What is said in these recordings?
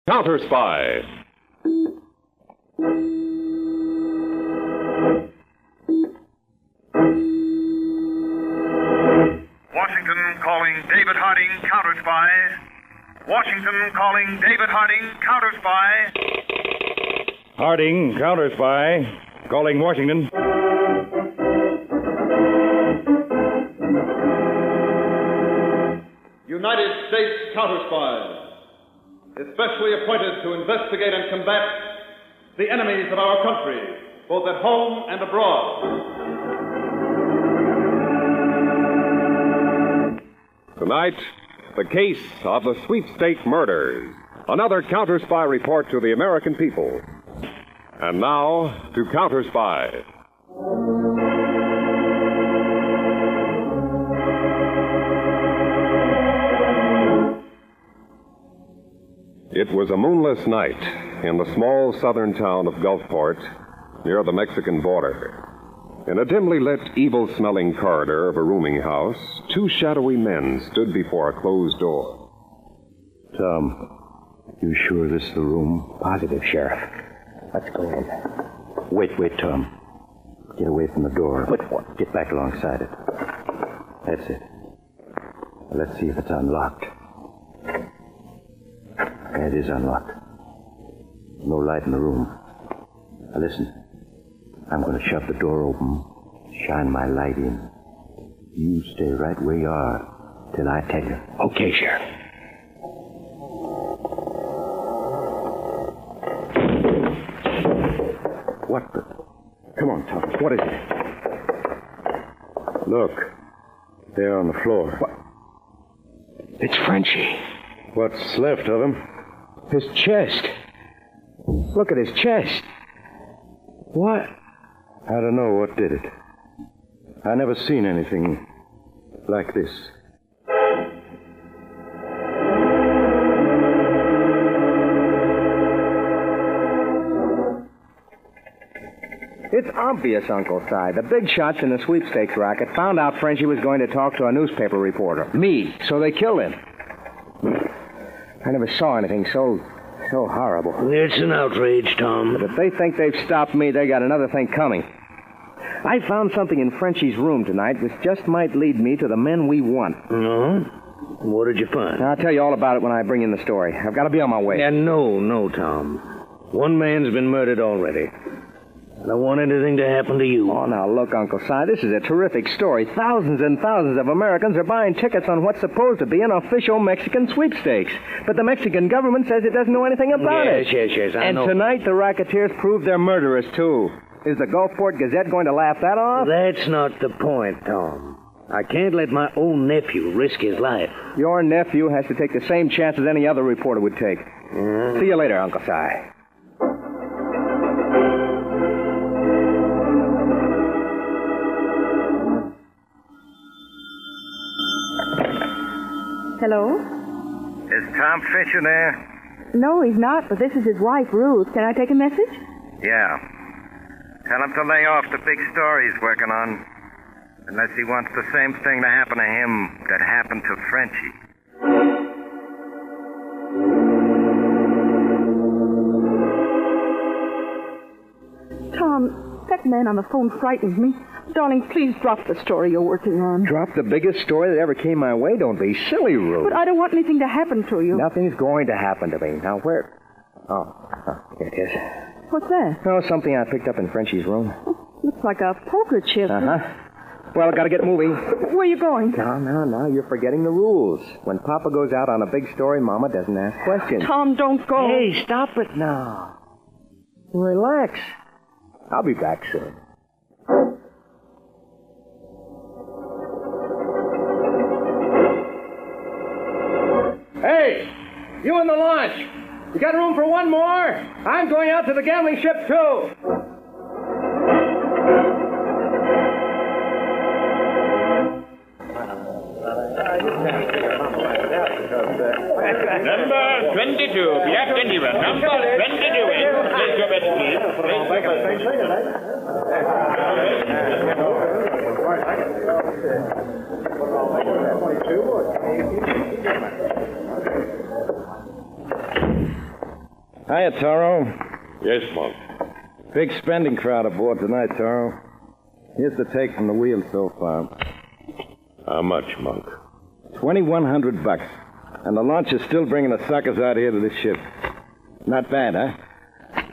Counterspy. Washington calling David Harding, Counterspy. Washington calling David Harding, Counterspy. Harding, Counterspy. Calling Washington. United States Counterspy, especially appointed to investigate and combat the enemies of our country, both at home and abroad. Tonight, the case of the Sweepstakes Murders. Another Counterspy report to the American people. And now, to Counterspy. It was a moonless night in the small southern town of Gulfport, near the Mexican border. In a dimly lit, evil-smelling corridor of a rooming house, two shadowy men stood before a closed door. Tom, you sure this is the room? Positive, Sheriff. Let's go in. Wait, Tom. Get away from the door. What? Get back alongside it. That's it. Now, let's see if it's unlocked. It is unlocked. No light in the room. Now listen. I'm going to shove the door open, shine my light in. You stay right where you are till I tell you. Okay, Sheriff. What the? Come on, Tom. What is it? Look. There on the floor. What? It's Frenchie. What's left of him? His chest. Look at his chest. What? I don't know what did it. I never seen anything like this. It's obvious, Uncle Si. The big shots in the sweepstakes racket found out Frenchie was going to talk to a newspaper reporter. Me. So they killed him. I never saw anything so horrible. It's an outrage, Tom. But if they think they've stopped me, they got another thing coming. I found something in Frenchie's room tonight which just might lead me to the men we want. No? What did you find? I'll tell you all about it when I bring in the story. I've got to be on my way. Yeah, no, Tom. One man's been murdered already. I don't want anything to happen to you. Oh, now, look, Uncle Si, this is a terrific story. Thousands and thousands of Americans are buying tickets on what's supposed to be an official Mexican sweepstakes. But the Mexican government says it doesn't know anything about it. Yes, I know. And tonight, the racketeers prove they're murderers, too. Is the Gulfport Gazette going to laugh that off? That's not the point, Tom. I can't let my own nephew risk his life. Your nephew has to take the same chances any other reporter would take. See you later, Uncle Si. Hello? Is Tom Fisher there? No, he's not, but this is his wife, Ruth. Can I take a message? Yeah. Tell him to lay off the big story he's working on. Unless he wants the same thing to happen to him that happened to Frenchie. Tom, that man on the phone frightens me. Darling, please drop the story you're working on. Drop the biggest story that ever came my way? Don't be silly, Ruth. But I don't want anything to happen to you. Nothing's going to happen to me. Now, where? Oh, here it is. What's that? Oh, something I picked up in Frenchie's room. Looks like a poker chip. Uh-huh. Well, I gotta get moving. Where are you going? No, you're forgetting the rules. When Papa goes out on a big story, Mama doesn't ask questions. Tom, don't go. Hey, stop it now. Relax. I'll be back soon. Hey, you in the launch. You got room for one more? I'm going out to the gambling ship, too. Number 22, Captain Ewan. Number 22. Take your best, please. Hiya, Toro. Yes, Monk. Big spending crowd aboard tonight, Toro. Here's the take from the wheel so far. How much, Monk? $2,100. And the launch is still bringing the suckers out here to this ship. Not bad, huh?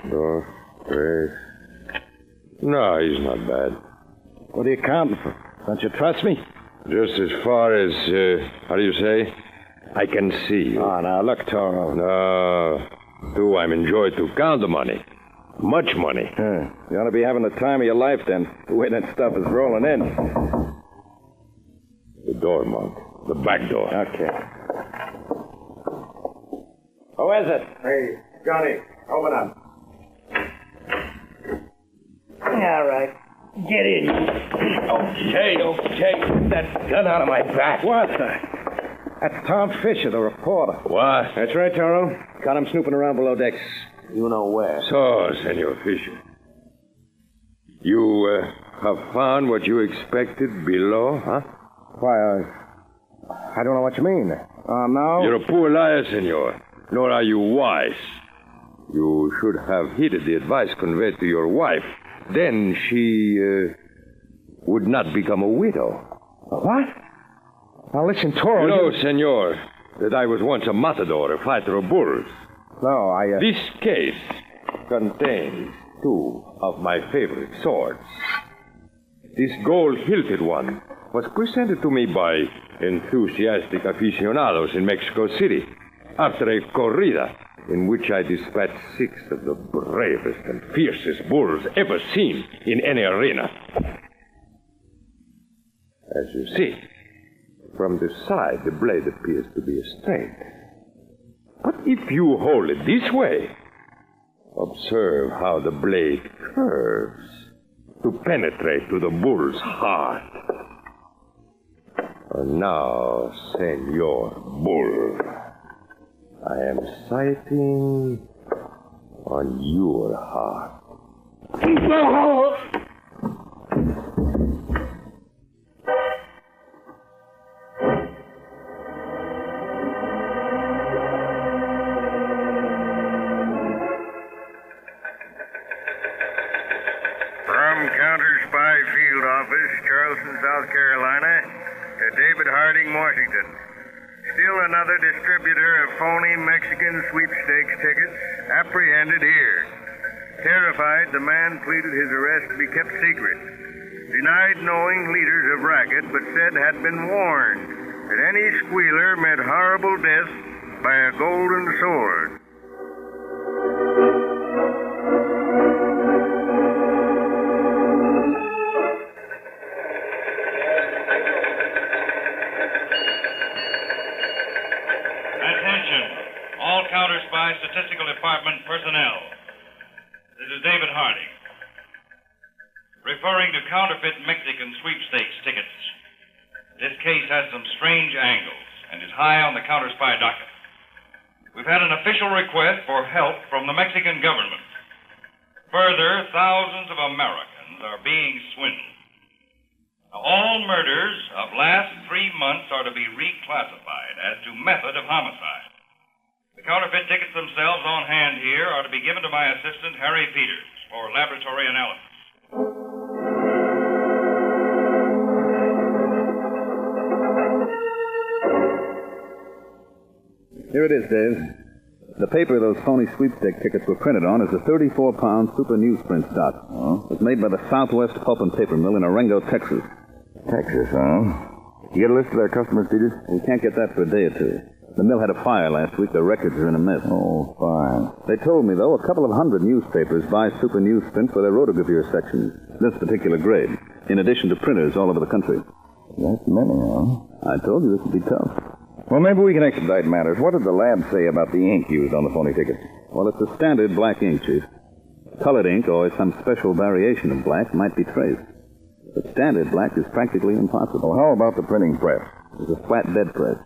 No, great. No, he's not bad. What are you counting for? Don't you trust me? Just as far as, how do you say? I can see you. Oh, now, look, Toro. No, do I'm enjoyed to count the money. Much money. You ought to be having the time of your life, then, the way that stuff is rolling in. The door, Monk. The back door. Okay. Who is it? Hey, Johnny, open up. All right. Get in. Okay. Get that gun out of my back. What the? That's Tom Fisher, the reporter. What? That's right, Toro. Caught him snooping around below decks. You know where. So, Senor Fisher. You have found what you expected below, huh? Why, I don't know what you mean. No. You're a poor liar, senor. Nor are you wise. You should have heeded the advice conveyed to your wife. Then she would not become a widow. What? Now listen, Toro. You know, senor, that I was once a matador, a fighter of bulls. No, This case contains 2 of my favorite swords. This gold-hilted one was presented to me by enthusiastic aficionados in Mexico City after a corrida in which I dispatched 6 of the bravest and fiercest bulls ever seen in any arena. As you see, from the side, the blade appears to be straight. But if you hold it this way, observe how the blade curves to penetrate to the bull's heart. And now, Senor Bull, I am sighting on your heart. From Counterspy Field Office, Charleston, South Carolina, to David Harding, Washington. Still another distributor of phony Mexican sweepstakes tickets apprehended here. Terrified, the man pleaded his arrest to be kept secret. Denied knowing leaders of racket, but said had been warned that any squealer meant horrible death by a golden sword. Attention, all Counterspy Statistical Department personnel. This is David Harding. Referring to counterfeit Mexican sweepstakes tickets. This case has some strange angles and is high on the Counterspy docket. We've had an official request for help from the Mexican government. Further, thousands of Americans are being swindled. Now, all murders of last 3 months are to be reclassified as to method of homicide. The counterfeit tickets themselves on hand here are to be given to my assistant, Harry Peters, for laboratory analysis. Here it is, Dave. The paper those phony sweepstake tickets were printed on is a 34-pound super newsprint stock. Oh? It was made by the Southwest Pulp and Paper Mill in Orengo, Texas. Texas, huh? You get a list of their customers, Peters? We can't get that for a day or 2. The mill had a fire last week. Their records are in a mess. Oh, fine. They told me, though, a couple of 100 newspapers buy super newsprint for their rotogravure sections, this particular grade, in addition to printers all over the country. That's many, huh? I told you this would be tough. Well, maybe we can expedite matters. What did the lab say about the ink used on the phony tickets? Well, it's a standard black ink, Chief. Colored ink, or some special variation of black, might be traced. But standard black is practically impossible. Well, how about the printing press? It's a flat bed press,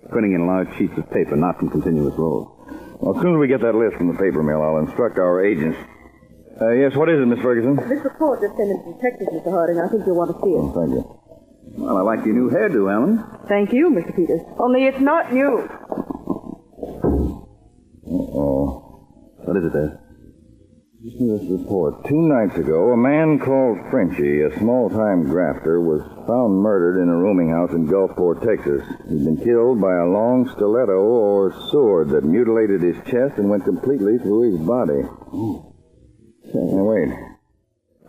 printing in large sheets of paper, not in continuous rolls. Well, as soon as we get that list from the paper mill, I'll instruct our agents. Yes, what is it, Miss Ferguson? This report just sent in from Texas, Mr. Harding. I think you'll want to see it. Oh, thank you. Well, I like your new hairdo, Alan. Thank you, Mr. Peters. Only it's not new. Uh-oh. What is it, Dave? This report. 2 nights ago, a man called Frenchie, a small-time grafter, was found murdered in a rooming house in Gulfport, Texas. He'd been killed by a long stiletto or sword that mutilated his chest and went completely through his body. Now, wait.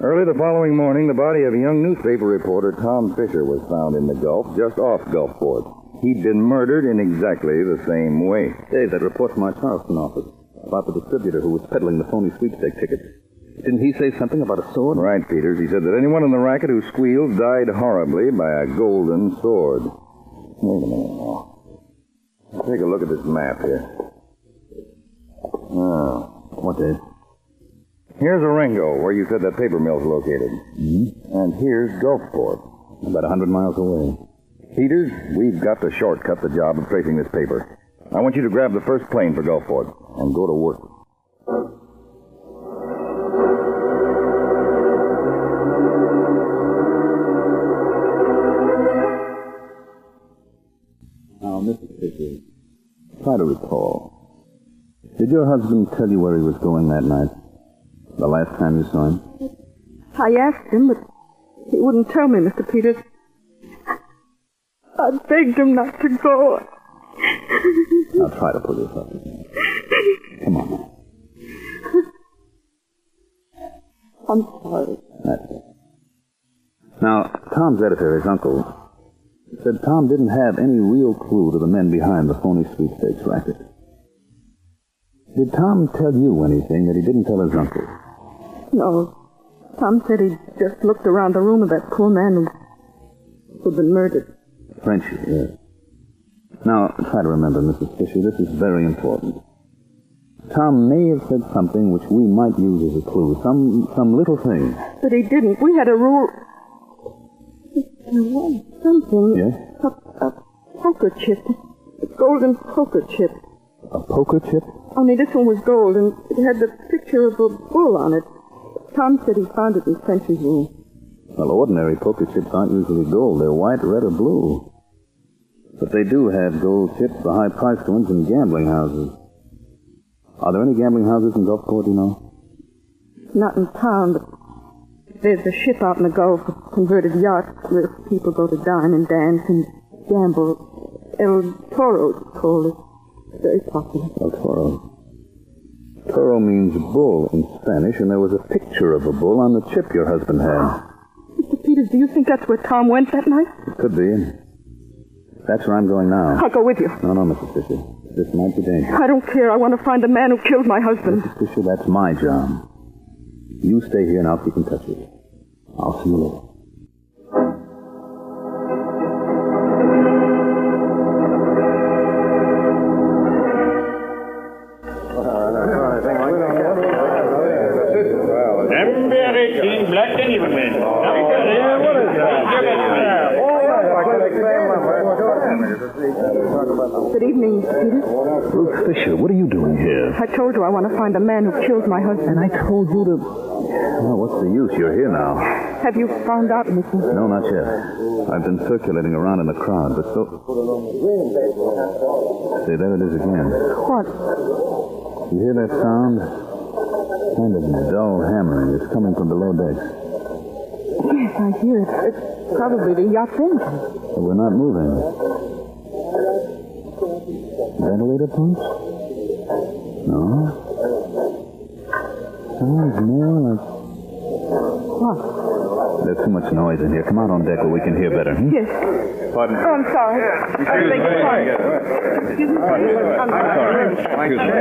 Early the following morning, the body of a young newspaper reporter, Tom Fisher, was found in the Gulf, just off Gulfport. He'd been murdered in exactly the same way. Dave, that report from our Charleston office about the distributor who was peddling the phony sweepstake tickets. Didn't he say something about a sword? Right, Peters. He said that anyone in the racket who squealed died horribly by a golden sword. Wait a minute now. Take a look at this map here. Oh. What, Dave? Here's Orengo, where you said that paper mill's located. Mm-hmm. And here's Gulfport. About 100 miles away. Peters, we've got to shortcut the job of tracing this paper. I want you to grab the first plane for Gulfport and go to work. Now, Mrs. Fisher, try to recall. Did your husband tell you where he was going that night? The last time you saw him? I asked him, but he wouldn't tell me, Mr. Peters. I begged him not to go. Now try to pull yourself together. Come on now. I'm sorry. That's it. Now, Tom's editor, his uncle, said Tom didn't have any real clue to the men behind the phony sweepstakes racket. Did Tom tell you anything that he didn't tell his uncle? No. Tom said he just looked around the room of that poor man who'd been murdered. Frenchie, yes. Now, try to remember, Mrs. Fisher, this is very important. Tom may have said something which we might use as a clue, some little thing. But he didn't. We had a rule. There was something. Yes? A poker chip. A golden poker chip. A poker chip? Only this one was gold, and it had the picture of a bull on it. Tom said he found it in Frenchie's room. Well, ordinary poker chips aren't usually gold. They're white, red, or blue. But they do have gold chips, the high-priced ones, in gambling houses. Are there any gambling houses in Gulfport, do you know? Not in town, but there's a ship out in the Gulf, a converted yacht, where people go to dine and dance and gamble. El Toro, it's called. It's very popular. El Toro. Toro means bull in Spanish, and there was a picture of a bull on the chip your husband had. Mr. Peters, do you think that's where Tom went that night? It could be. That's where I'm going now. I'll go with you. No, Mrs. Fisher. This might be dangerous. I don't care. I want to find the man who killed my husband. Mrs. Fisher, that's my job. You stay here and I'll keep in touch with you. I'll see you later. Black and even man. Good evening, Mr. Peters. Ruth Fisher, what are you doing here? I told you I want to find the man who killed my husband. And I told you to... Well, what's the use? You're here now. Have you found out anything? No, not yet. I've been circulating around in the crowd, but so... See, there it is again. What? You hear that sound? Kind of dull hammering. It's coming from below decks. Yes, I hear it. It's probably the yacht's engine. But we're not moving. Ventilator pumps? No. Sounds more like... What? There's too much noise in here. Come out on deck where we can hear better. Yes. Pardon? Oh, I'm sorry. I beg your pardon. Excuse me. I'm sorry. Excuse me.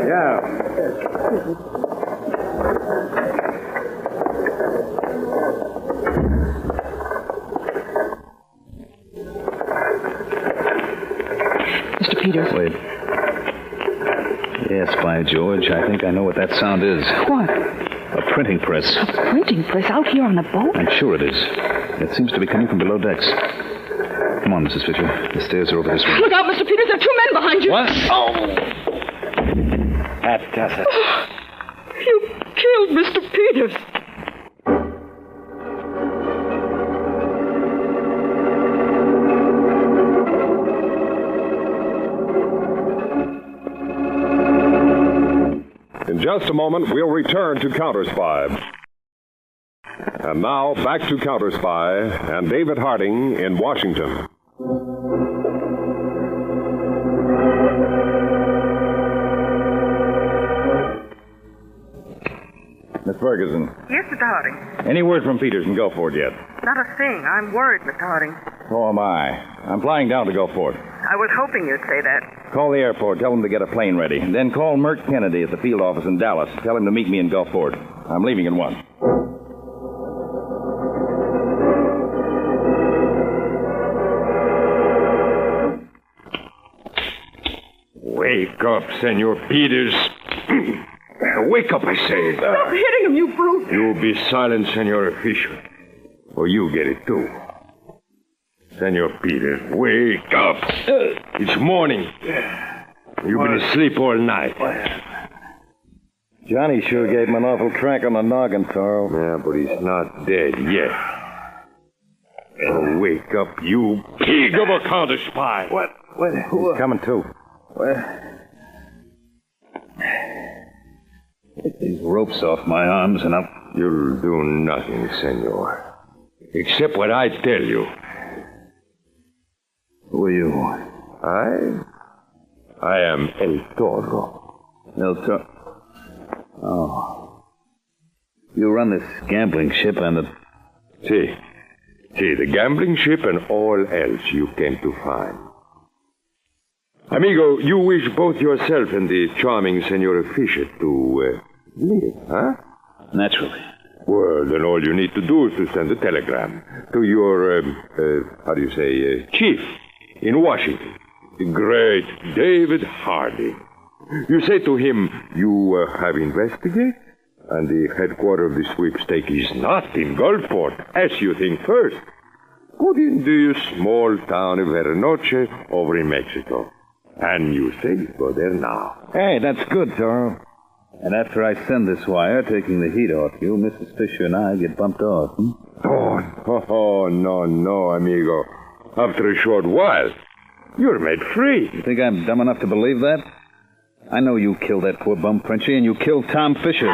Yeah. Mr. Peters. Wait. Yes, by George, I think I know what that sound is. What? A printing press. A printing press out here on the boat? I'm sure it is. It seems to be coming from below decks. Come on, Mrs. Fisher. The stairs are over this way. Look out, Mr. Peters. There are 2 men behind you. What? Oh! That does it. You killed Mr. Peters. In just a moment, we'll return to Counterspy. And now, back to Counterspy and David Harding in Washington. Miss Ferguson, Yes, Mr. Harding. any word from Peters in Gulfport yet? Not a thing. I'm worried, Mr. Harding. So am I. I'm flying down to Gulfport. I was hoping you'd say that. Call the airport. Tell them to get a plane ready. Then call Mert Kennedy at the field office in Dallas. Tell him to meet me in Gulfport. I'm leaving at 1. Wake up, Senor Peters. Wake up, I say. Stop hitting him, you brute! You be silent, Senor Official, or you get it too. Senor Peters, wake up. It's morning. You've been asleep all night. Johnny sure gave him an awful crack on the noggin, Toro. Yeah, but he's not dead yet. So wake up, you pig of a counterspy. What? He's coming to. Get these ropes off my arms and I'll... You'll do nothing, senor. Except what I tell you. Who are you? I am El Toro. El Toro? Oh. You run this gambling ship and the... See, the gambling ship and all else you came to find. Amigo, you wish both yourself and the charming Senora Fisher to live, huh? Naturally. Well, then all you need to do is to send a telegram to your, chief in Washington, the great David Harding. You say to him, you have investigated, and the headquarters of the sweepstake is not in Gulfport, as you think first, but in the small town of Vernoche over in Mexico. And you say you go there now. Hey, that's good, Toro. And after I send this wire, taking the heat off you, Mrs. Fisher and I get bumped off, Oh, no, amigo. After a short while, you're made free. You think I'm dumb enough to believe that? I know you killed that poor bum Frenchie, and you killed Tom Fisher.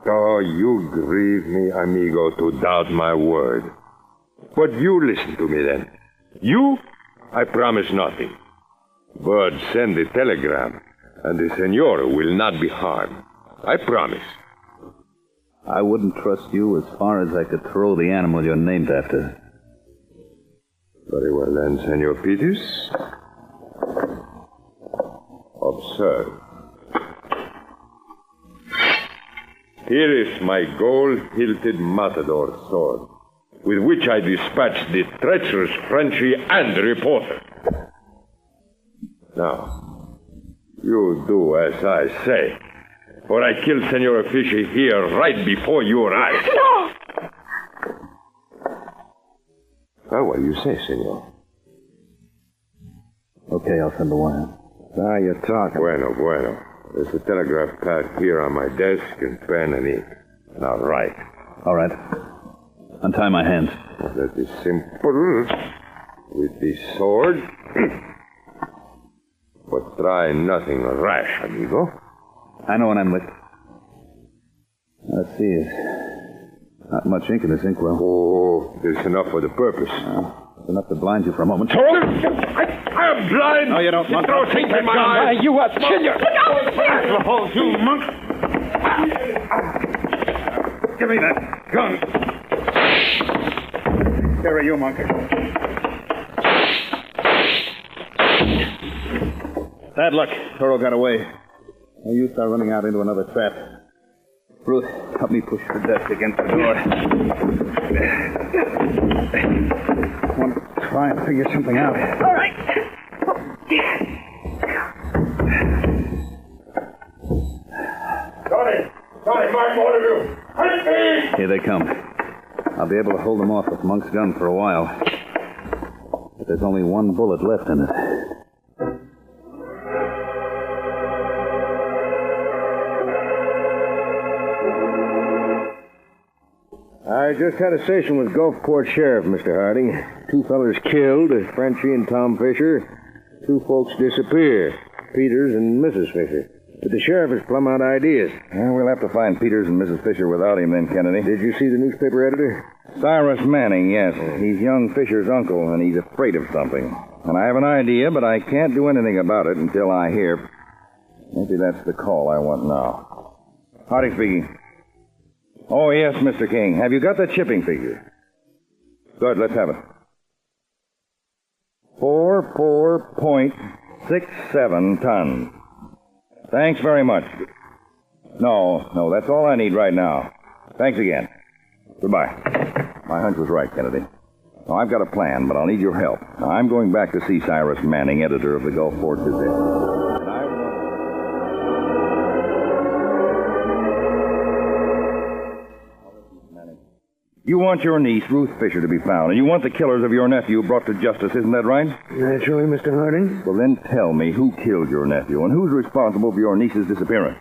Oh, you grieve me, amigo, to doubt my word. But you listen to me, then. You, I promise nothing. But send the telegram, and the senora will not be harmed. I promise. I wouldn't trust you as far as I could throw the animal you're named after. Very well, then, Senor Peters. Observe. Here is my gold-hilted matador sword, with which I dispatched the treacherous Frenchie and the reporter. Now, you do as I say, or I kill Senora Fisher here right before your eyes. No! What do you say, senor? Okay, I'll send the wire. Now you're talking. Bueno. There's a telegraph pad here on my desk and pen and ink. Now write. All right. Untie my hands. That is simple. With the sword. But try nothing rash, amigo. I know when I'm with... Let's see. Not much ink in this inkwell. Oh, there's enough for the purpose. It's enough to blind you for a moment. I am blind! No, you don't, monk. Throw things in my eyes! You are... Senor! I'll hold you, monk! Give me that gun. Here are you, monk. Bad luck. Toro got away. Now you start running out into another trap. Ruth, help me push the desk against the door. I want to try and figure something out. All right. Johnny, Mark, all of you! Help me! Here they come. I'll be able to hold them off with Monk's gun for a while. But there's only one bullet left in it. I just had a session with Gulfport Sheriff, Mr. Harding. 2 fellas killed, Frenchie and Tom Fisher. 2 folks disappear, Peters and Mrs. Fisher. But the sheriff is plumb out of ideas. Well, we'll have to find Peters and Mrs. Fisher without him then, Kennedy. Did you see the newspaper editor? Cyrus Manning, yes. He's young Fisher's uncle, and he's afraid of something. And I have an idea, but I can't do anything about it until I hear. Maybe that's the call I want now. Harding speaking. Oh, yes, Mr. King. Have you got the chipping figure? Good, let's have it. 4.67 tons. Thanks very much. No, that's all I need right now. Thanks again. Goodbye. My hunch was right, Kennedy. Now, I've got a plan, but I'll need your help. Now, I'm going back to see Cyrus Manning, editor of the Gulfport Gazette. You want your niece, Ruth Fisher, to be found, and you want the killers of your nephew brought to justice, isn't that right? Naturally, Mr. Harding. Well, then tell me who killed your nephew and who's responsible for your niece's disappearance.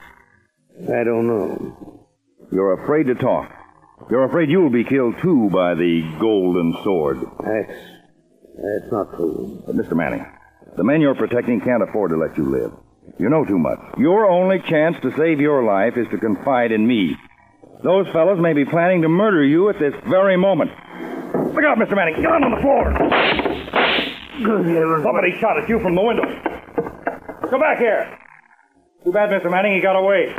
I don't know. You're afraid to talk. You're afraid you'll be killed, too, by the golden sword. That's not true. But, Mr. Manning, the men you're protecting can't afford to let you live. You know too much. Your only chance to save your life is to confide in me. Those fellows may be planning to murder you at this very moment. Look out, Mr. Manning. Get on the floor. Good heavens. Somebody shot at you from the window. Come back here. Too bad, Mr. Manning. He got away.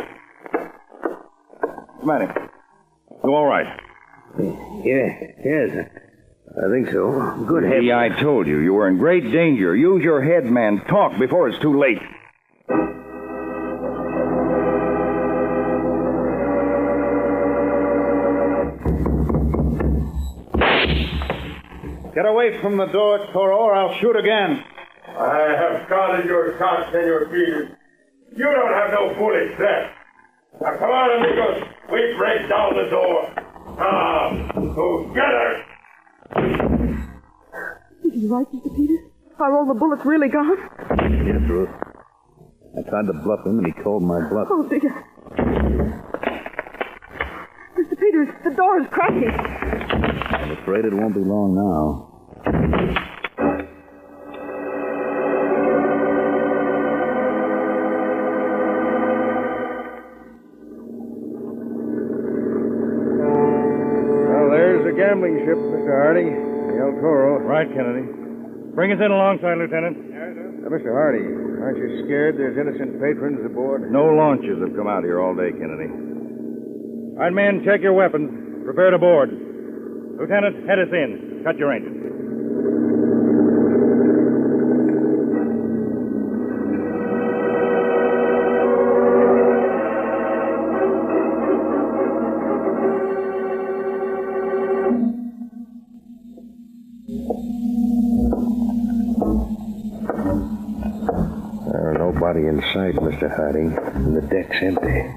Mr. Manning. You all right? Yes. I think so. Good heavens. See, I told you. You were in great danger. Use your head, man. Talk before it's too late. Get away from the door, Toro, or I'll shoot again. I have scalded your shots, Senor Peters. You don't have no bullets left. Now, come on, amigos. We break down the door. Together. Is he right, Mr. Peters? Are all the bullets really gone? Yes, Ruth. I tried to bluff him, and he called my bluff. Oh, dear. Mr. Peters, the door is cracking. I'm afraid it won't be long now. Well, there's the gambling ship, Mr. Harding. The El Toro. Right, Kennedy. Bring us in alongside, Lieutenant. Mr. Harding, aren't you scared there's innocent patrons aboard? No launches have come out here all day, Kennedy. All right, men, check your weapons. Prepare to board. Lieutenant, head us in. Cut your engine. Nobody in sight, Mr. Harding. And the deck's empty.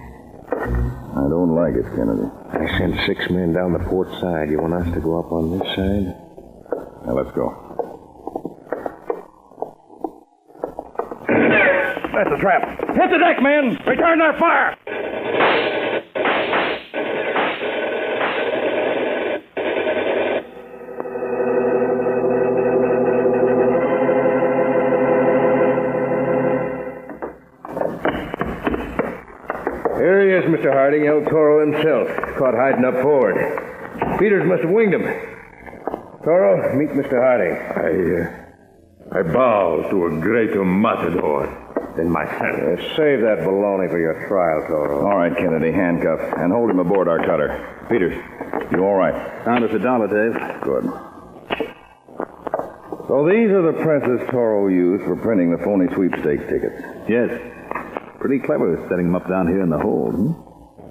I don't like it, Kennedy. I sent 6 men down the port side. You want us to go up on this side? Now, let's go. That's a trap. Hit the deck, men! Return their fire! Here he is, Mr. Harding, El Toro himself, caught hiding up forward. Peters must have winged him. Toro, meet Mr. Harding. I bow to a greater matador than myself. Save that baloney for your trial, Toro. All right, Kennedy, handcuff, and hold him aboard our cutter. Peters, you all right? Found us $1, Dave. Good. So these are the presses Toro used for printing the phony sweepstakes tickets. Yes. Pretty clever setting them up down here in the hold,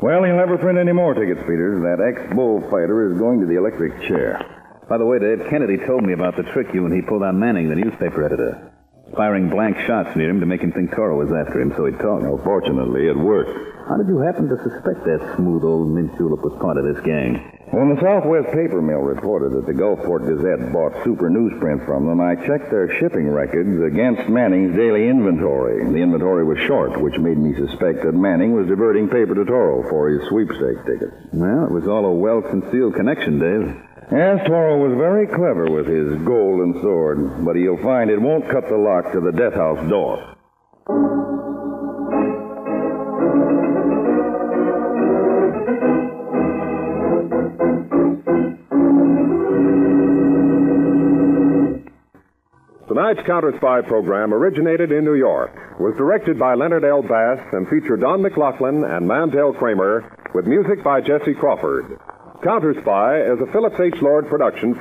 Well, he'll never print any more tickets, Peters. That ex-bullfighter is going to the electric chair. By the way, Dave, Kennedy told me about the trick you and he pulled on Manning, the newspaper editor. Firing blank shots near him to make him think Toro was after him, so he'd talk. Well, fortunately, it worked. How did you happen to suspect that smooth old mint julep was part of this gang? When the Southwest Paper Mill reported that the Gulfport Gazette bought super newsprint from them, I checked their shipping records against Manning's daily inventory. The inventory was short, which made me suspect that Manning was diverting paper to Toro for his sweepstakes tickets. Well, it was all a well-concealed connection, Dave. Yes, Toro was very clever with his golden sword, but you'll find it won't cut the lock to the death house door. Tonight's Counterspy program originated in New York, was directed by Leonard L. Bass, and featured Don McLaughlin and Mantel Kramer, with music by Jesse Crawford. Counterspy is a Phillips H. Lord production.